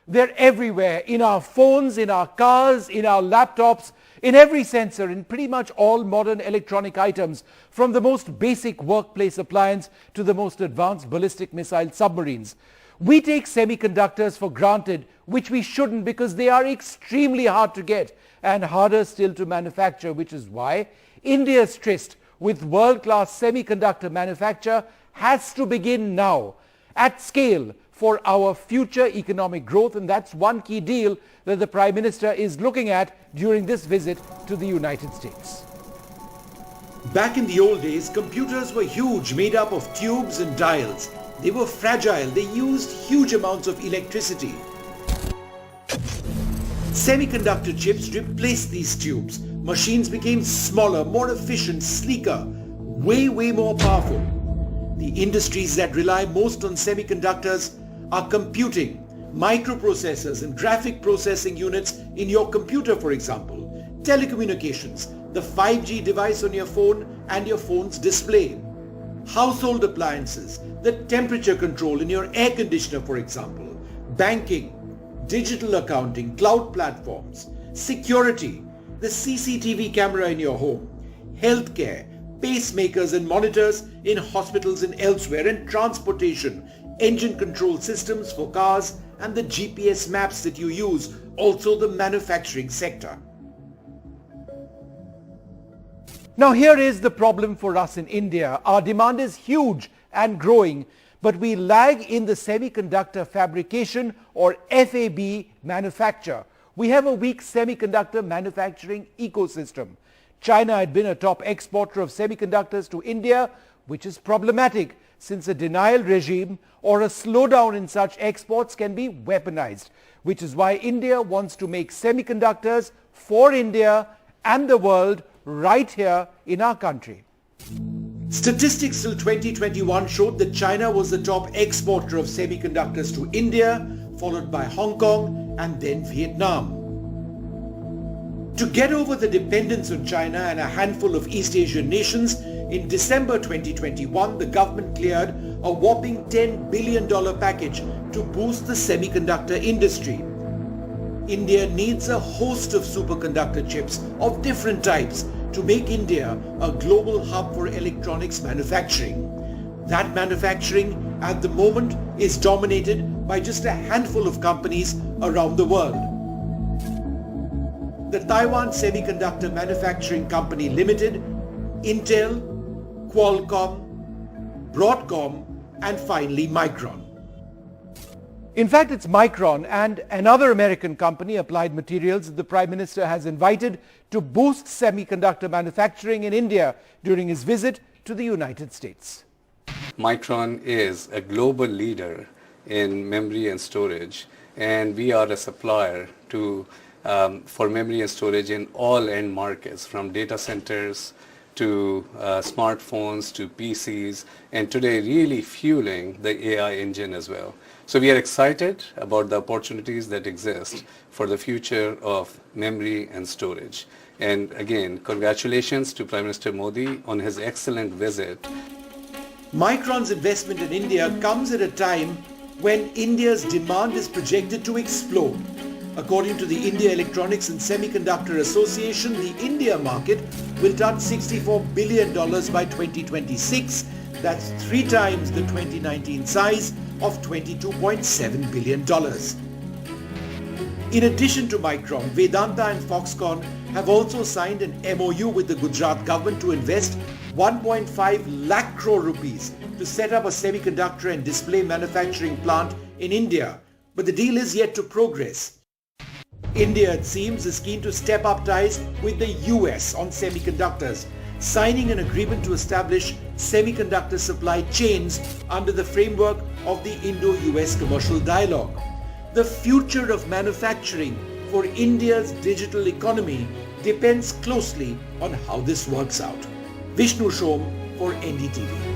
They're everywhere, in our phones, in our cars, in our laptops, in every sensor, in pretty much all modern electronic items, from the most basic workplace appliance to the most advanced ballistic missile submarines. We take semiconductors for granted, which we shouldn't, because they are extremely hard to get and harder still to manufacture, which is why India's tryst with world-class semiconductor manufacture has to begin now at scale for our future economic growth, and that's one key deal that the Prime Minister is looking at during this visit to the United States. Back in the old days, computers were huge, made up of tubes and dials. They were fragile, they used huge amounts of electricity. Semiconductor chips replaced these tubes. Machines became smaller, more efficient, sleeker, way more powerful. The industries that rely most on semiconductors are computing, microprocessors and graphic processing units in your computer, for example, telecommunications, the 5G device on your phone and your phone's display, household appliances, the temperature control in your air conditioner, for example, banking, digital accounting, cloud platforms, security, the CCTV camera in your home, healthcare, pacemakers and monitors in hospitals and elsewhere, and transportation, engine control systems for cars and the GPS maps that you use, also the manufacturing sector. Now here is the problem for us in India. Our demand is huge and growing, but we lag in the semiconductor fabrication or FAB manufacture. We have a weak semiconductor manufacturing ecosystem. China had been a top exporter of semiconductors to India, which is problematic since a denial regime or a slowdown in such exports can be weaponized, which is why India wants to make semiconductors for India and the world right here in our country. Statistics till 2021 showed that China was the top exporter of semiconductors to India, followed by Hong Kong and then Vietnam. To get over the dependence on China and a handful of East Asian nations, in December 2021, the government cleared a whopping $10 billion package to boost the semiconductor industry. India needs a host of superconductor chips of different types to make India a global hub for electronics manufacturing. That manufacturing at the moment is dominated by just a handful of companies around the world. The Taiwan Semiconductor Manufacturing Company Limited, Intel, Qualcomm, Broadcom, and finally Micron. In fact, it's Micron and another American company, Applied Materials, that the Prime Minister has invited to boost semiconductor manufacturing in India during his visit to the United States. Micron is a global leader in memory and storage, and we are a supplier for memory and storage in all end markets, from data centers to smartphones to PCs, and today really fueling the AI engine as well. So we are excited about the opportunities that exist for the future of memory and storage. And again, congratulations to Prime Minister Modi on his excellent visit. Micron's investment in India comes at a time when India's demand is projected to explode. According to the India Electronics and Semiconductor Association, the India market will touch $64 billion by 2026. That's 3 times the 2019 size of $22.7 billion. In addition to Micron, Vedanta and Foxconn have also signed an MOU with the Gujarat government to invest 1.5 lakh crore rupees to set up a semiconductor and display manufacturing plant in India. But the deal is yet to progress. India, it seems, is keen to step up ties with the US on semiconductors, signing an agreement to establish semiconductor supply chains under the framework of the Indo-US Commercial Dialogue. The future of manufacturing for India's digital economy depends closely on how this works out. Vishnu Shom for NDTV.